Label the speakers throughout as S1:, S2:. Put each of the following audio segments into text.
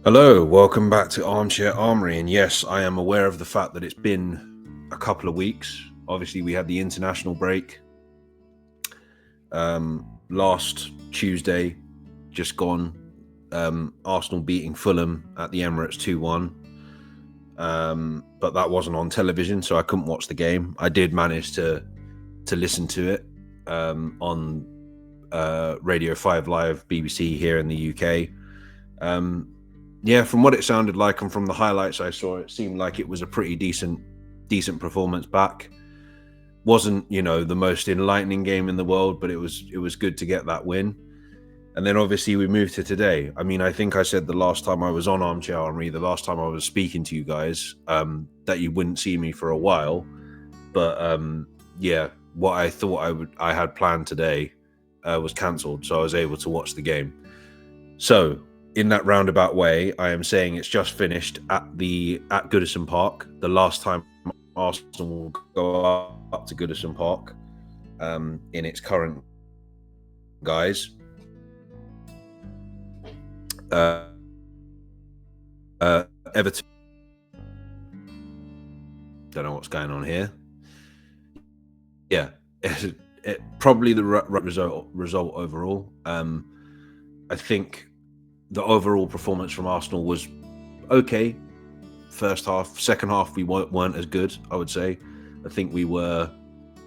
S1: Hello, welcome back to Armchair Armory. And yes, I am aware of the fact that it's been a couple of weeks. Obviously, we had the international break last Tuesday, just gone. Arsenal beating Fulham at the Emirates 2-1. But that wasn't on television, so I couldn't watch the game. I did manage to listen to it on Radio 5 Live, BBC here in the UK. Yeah, from what it sounded like and from the highlights I saw, it seemed like it was a pretty decent performance back. Wasn't, the most enlightening game in the world, but it was good to get that win. And then obviously we moved to today. I mean, I think I said the last time I was on Armchair Armory, the last time I was speaking to you guys, that you wouldn't see me for a while. But yeah, what I thought I had planned today was cancelled, so I was able to watch the game. So in that roundabout way, I am saying it's just finished at Goodison Park. The last time Arsenal will go up to Goodison Park in its current guise. Everton. Don't know what's going on here. Yeah, probably the right result overall. I think the overall performance from Arsenal was okay. First half, second half, we weren't as good, I would say. I think we were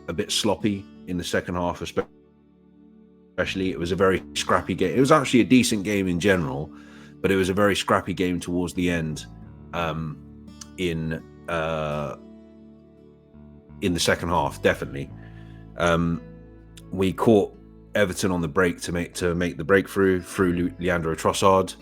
S1: a bit sloppy in the second half, especially. It was a very scrappy game. It was actually a decent game in general, but it was a very scrappy game towards the end in the second half, definitely. We caught Everton on the break to make the breakthrough through Leandro Trossard.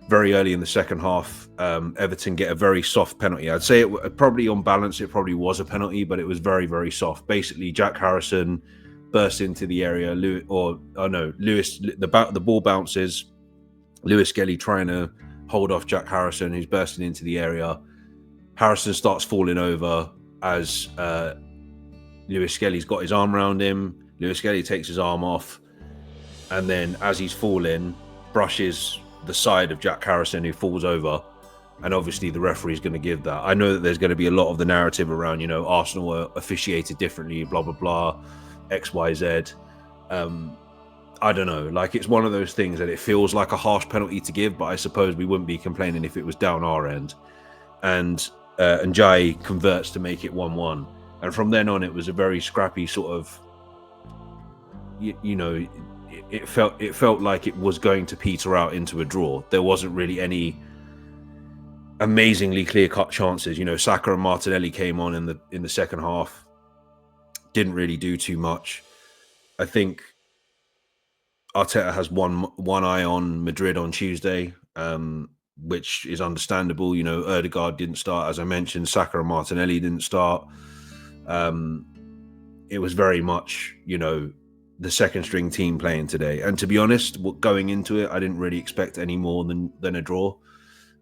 S1: Very early in the second half, Everton get a very soft penalty. I'd say it probably, on balance, it probably was a penalty, but it was very, very soft. Basically, Jack Harrison burst into the area. The ball bounces. Lewis Skelly trying to hold off Jack Harrison, who's bursting into the area. Harrison starts falling over as Lewis Skelly's got his arm around him. Lewis Skelly takes his arm off, and then as he's falling, brushes the side of Jack Harrison, who falls over. And obviously the referee's going to give that. I know that there's going to be a lot of the narrative around, Arsenal were officiated differently, blah, blah, blah, X, Y, Z. I don't know. Like, it's one of those things that it feels like a harsh penalty to give, but I suppose we wouldn't be complaining if it was down our end. And Jai converts to make it 1-1. And from then on, it was a very scrappy sort of, it felt like it was going to peter out into a draw. There wasn't really any amazingly clear-cut chances. Saka and Martinelli came on in the second half, didn't really do too much. I think Arteta has one eye on Madrid on Tuesday, which is understandable. Ødegaard didn't start, as I mentioned. Saka and Martinelli didn't start. It was very much, the second string team playing today. And to be honest, going into it, I didn't really expect any more than a draw.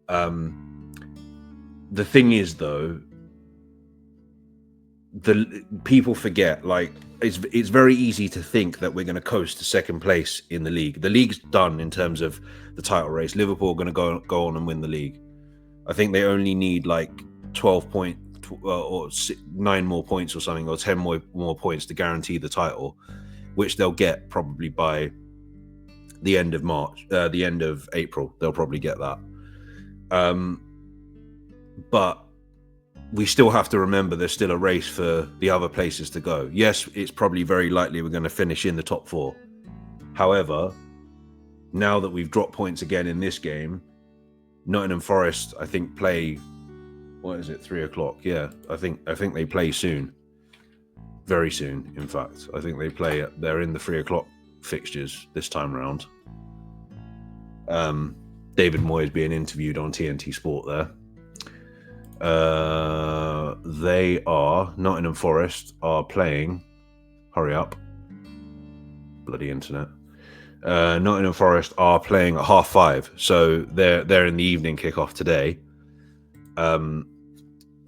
S1: The thing is, though, the people forget, like, it's very easy to think that we're going to coast to second place in the league. The league's done in terms of the title race. Liverpool are going to go on and win the league. I think they only need like 12 points or 9 more points or something, or 10 more points to guarantee the title, which they'll get probably by the end of March, the end of April. They'll probably get that. But we still have to remember there's still a race for the other places to go. Yes, it's probably very likely we're going to finish in the top 4. However, now that we've dropped points again in this game, Nottingham Forest, I think, play, what is it, 3:00? Yeah, I think they play soon. Very soon, in fact. I think they're in the 3:00 fixtures this time round. David Moyes being interviewed on TNT Sport there. Nottingham Forest are playing, hurry up, bloody internet. Nottingham Forest are playing at 5:30, so they're in the evening kickoff today.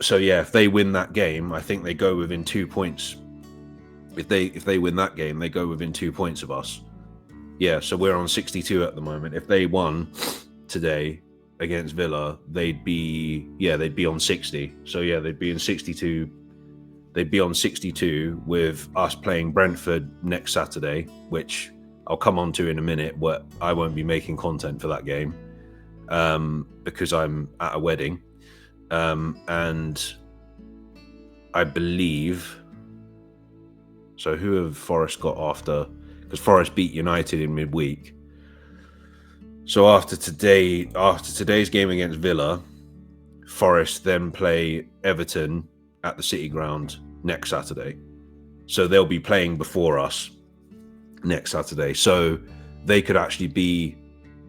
S1: So yeah, if they win that game, I think they go within 2 points. If they win that game, they go within 2 points of us. Yeah, so we're on 62 at the moment. If they won today, against Villa, they'd be on 60. So yeah, they'd be in 62. They'd be on 62 with us playing Brentford next Saturday, which I'll come on to in a minute. Where I won't be making content for that game because I'm at a wedding, and I believe. So who have Forest got after? Because Forest beat United in midweek. So after today's game against Villa, Forest then play Everton at the City Ground next Saturday. So they'll be playing before us next Saturday. So they could actually be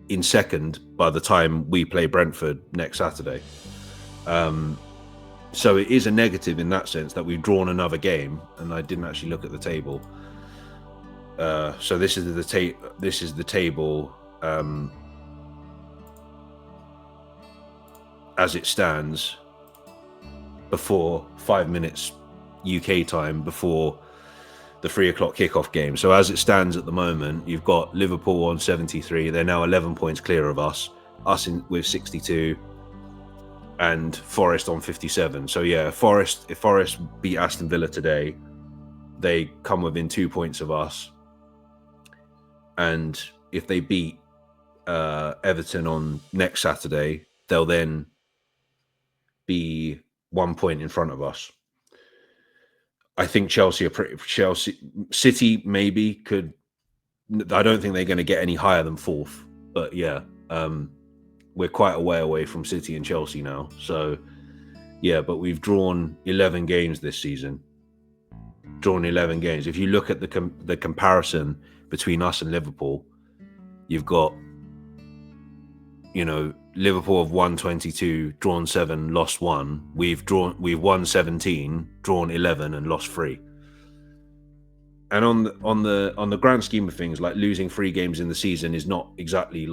S1: in second by the time we play Brentford next Saturday. So it is a negative in that sense that we've drawn another game, and I didn't actually look at the table. So this is the table as it stands before 5 minutes UK time before the 3 o'clock kickoff game. So as it stands at the moment, you've got Liverpool on 73. They're now 11 points clear of us with 62, and Forest on 57. So yeah, if Forest beat Aston Villa today, they come within 2 points of us. And if they beat Everton on next Saturday, they'll then be 1 point in front of us. I think Chelsea City maybe could. I don't think they're going to get any higher than fourth, but yeah, we're quite a way away from City and Chelsea now. So yeah, but we've drawn 11 games this season. Drawn 11 games. If you look at the comparison between us and Liverpool, you've got, Liverpool have won 22, drawn 7, lost 1. We've won 17, drawn 11, and lost 3. And on the grand scheme of things, like losing 3 games in the season is not exactly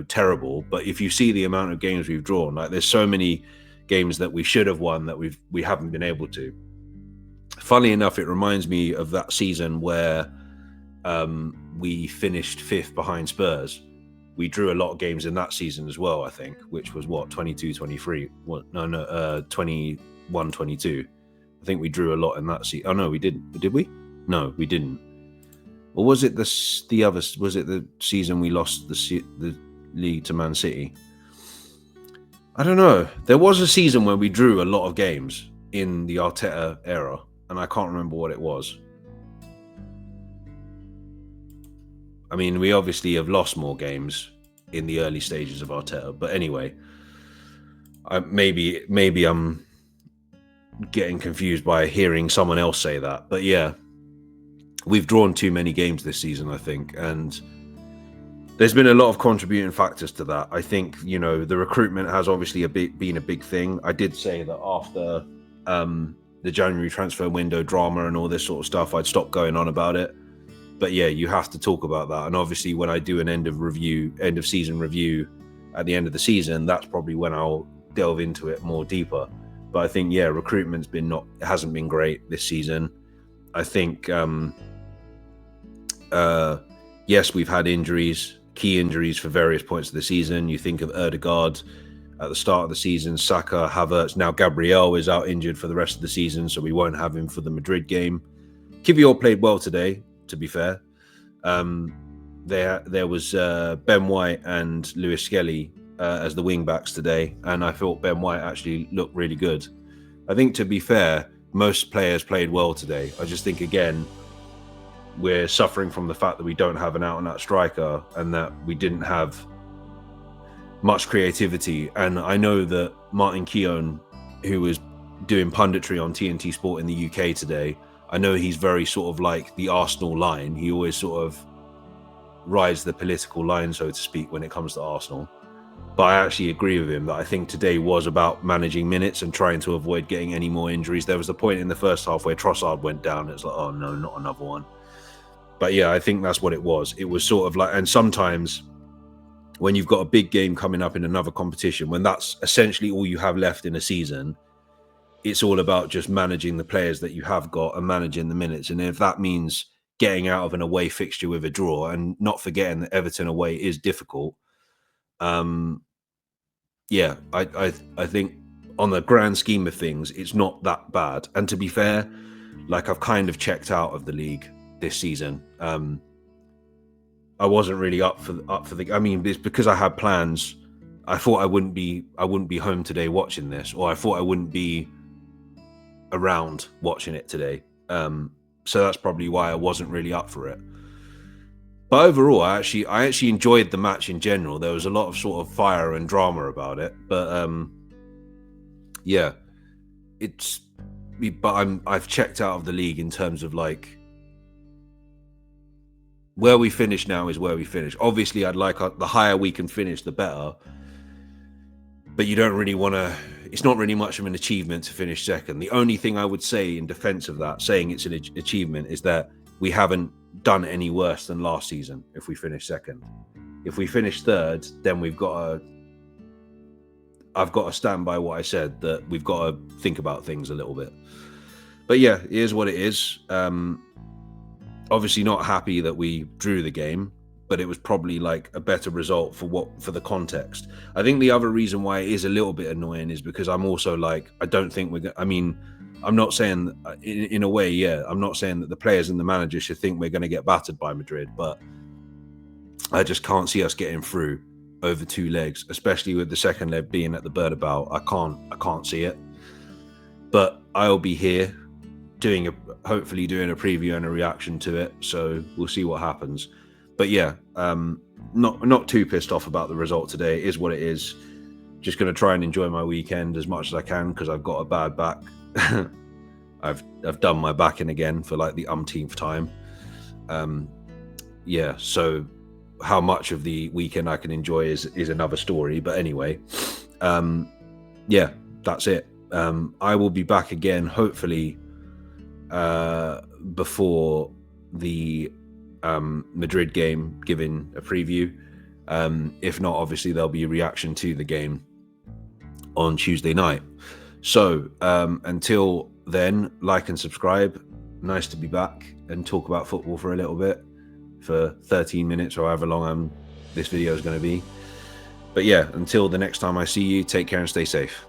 S1: terrible. But if you see the amount of games we've drawn, like there's so many games that we should have won that we haven't been able to. Funnily enough, it reminds me of that season where we finished 5th behind Spurs. We drew a lot of games in that season as well, I think, which was 22-23. 21-22. I think we drew a lot in that season. Oh no, we didn't. Did we? No, we didn't. Or was it the other? Was it the season we lost the league to Man City? I don't know. There was a season where we drew a lot of games in the Arteta era, and I can't remember what it was. I mean, we obviously have lost more games in the early stages of Arteta, but anyway, maybe I'm getting confused by hearing someone else say that. But yeah, we've drawn too many games this season, I think, and there's been a lot of contributing factors to that. I think, the recruitment has obviously been a big thing. I did say that after the January transfer window drama and all this sort of stuff, I'd stop going on about it. But yeah, you have to talk about that. And obviously when I do an end of season review at the end of the season, that's probably when I'll delve into it more deeper. But I think, yeah, recruitment's hasn't been great this season. I think, yes, we've had injuries, key injuries for various points of the season. You think of Ødegaard at the start of the season, Saka, Havertz. Now Gabriel is out injured for the rest of the season, so we won't have him for the Madrid game. Kiwior played well today, to be fair. There was Ben White and Lewis Skelly as the wing backs today, and I thought Ben White actually looked really good. I think, to be fair, most players played well today. I just think, again, we're suffering from the fact that we don't have an out-and-out striker and that we didn't have much creativity. And I know that Martin Keown, who was doing punditry on TNT Sport in the UK today, I know he's very sort of like the Arsenal line. He always sort of rides the political line, so to speak, when it comes to Arsenal. But I actually agree with him that I think today was about managing minutes and trying to avoid getting any more injuries. There was a point in the first half where Trossard went down. It's like, oh no, not another one. But yeah, I think that's what it was. It was sort of like, and sometimes when you've got a big game coming up in another competition, when that's essentially all you have left in a season, it's all about just managing the players that you have got and managing the minutes. And if that means getting out of an away fixture with a draw, and not forgetting that Everton away is difficult, yeah, I think on the grand scheme of things, it's not that bad. And to be fair, like I've kind of checked out of the league this season. I wasn't really up for the. I mean, it's because I had plans. I thought I wouldn't be home today watching this, or I thought I wouldn't be around watching it today. So that's probably why I wasn't really up for it. But overall, I actually enjoyed the match in general. There was a lot of sort of fire and drama about it. But yeah, it's. But I've checked out of the league in terms of like where we finish now is where we finish. Obviously, I'd like the higher we can finish, the better. But you don't really want to. It's not really much of an achievement to finish second. The only thing I would say in defense of that, saying it's an achievement, is that we haven't done any worse than last season if we finish second. If we finish third, then I've got to stand by what I said, that we've got to think about things a little bit. But yeah, it is what it is. Obviously not happy that we drew the game, but it was probably like a better result for the context. I think the other reason why it is a little bit annoying is because I'm also like, I don't think I mean, I'm not saying in a way, yeah, I'm not saying that the players and the manager should think we're going to get battered by Madrid, but I just can't see us getting through over 2 legs, especially with the second leg being at the Bernabeu. I can't see it. But I'll be here hopefully doing a preview and a reaction to it, so we'll see what happens. But yeah, not too pissed off about the result today. It is what it is. Just going to try and enjoy my weekend as much as I can because I've got a bad back. I've done my back in again for like the umpteenth time. Yeah, so how much of the weekend I can enjoy is another story. But anyway, yeah, that's it. I will be back again, hopefully, before the Madrid game, giving a preview. If not, obviously there'll be a reaction to the game on Tuesday night. So until then, like and subscribe. Nice to be back and talk about football for a little bit, for 13 minutes or however long this video is going to be. But yeah, until the next time I see you, take care and stay safe.